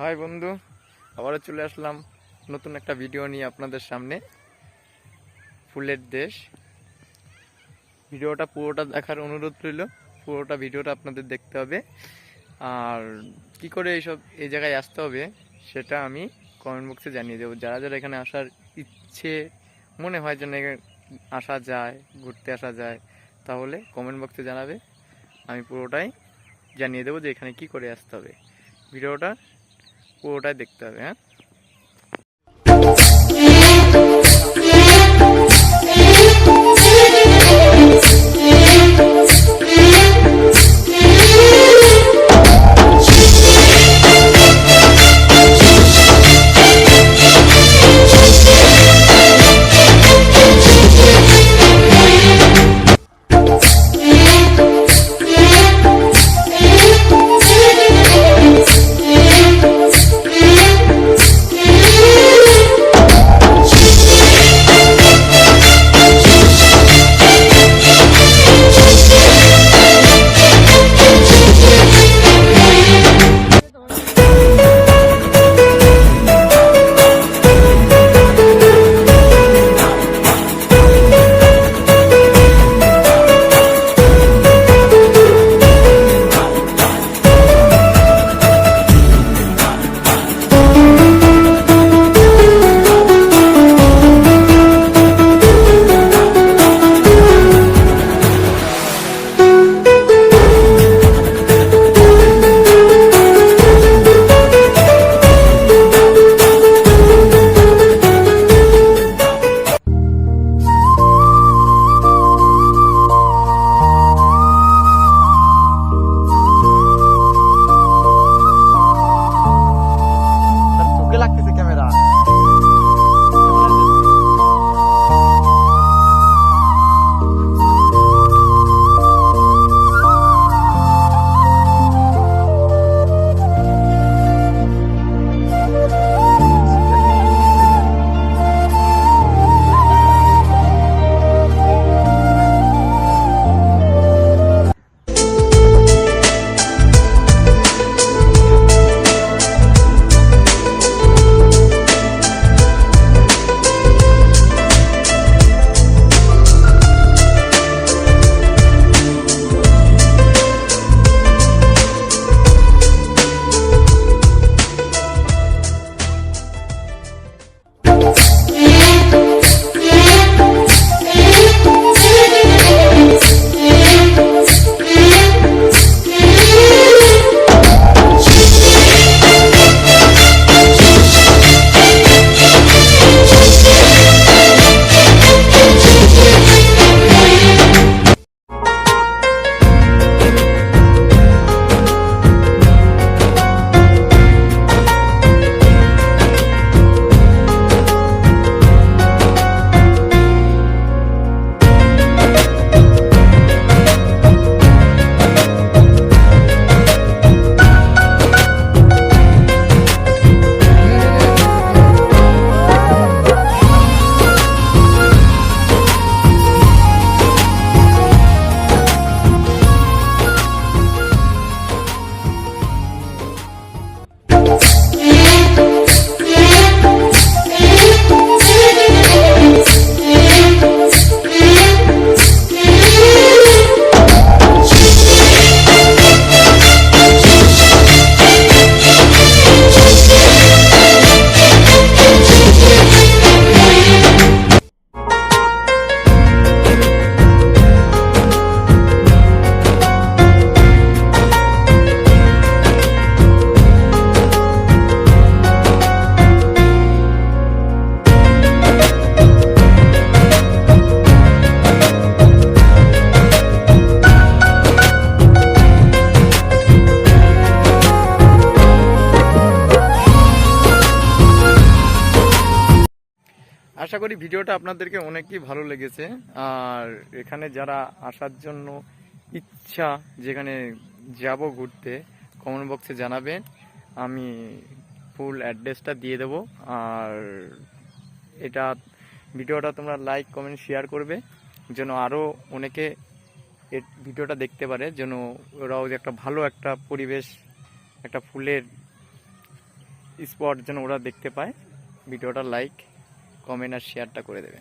High বন্ধু, আবারও চলে আসলাম নতুন একটা ভিডিও নিয়ে আপনাদের সামনে। ফুলের দেশ। ভিডিওটা পুরোটা দেখার অনুরোধ রইল। পুরোটা ভিডিওটা আপনাদের দেখতে হবে। আর কি করে এই জায়গায় আসতে হবে সেটা আমি কমেন্ট বক্সে জানিয়ে দেবো। যারা যারা এখানে আসার ইচ্ছে মনে হয় যেন আসা যায়, ঘুরতে আসা যায়, তাহলে কমেন্ট বক্সে জানাবে। আমি পুরোটাই জানিয়ে দেবো যে এখানে কি করে আসতে হবে। ভিডিওটা পুরোটাই দেখতে হবে। হ্যাঁ, লাগতেছে ক্যামেরা। আশা করি ভিডিওটা আপনাদেরকে অনেকই ভালো লেগেছে। আর এখানে যারা আসার জন্য ইচ্ছা, যেখানে যাব ঘুরতে, কমেন্ট বক্সে জানাবেন। আমি ফুল অ্যাড্রেসটা দিয়ে দেব। আর এটা ভিডিওটা তোমরা লাইক, কমেন্ট, শেয়ার করবে যেন আরও অনেকে এই ভিডিওটা দেখতে পারে, যেন ওরাও একটা ভালো একটা পরিবেশ, একটা ফুলের স্পট যেন ওরা দেখতে পায়, ভিডিওটা লাইক, কমেন্ট আর শেয়ারটা করে দেবে।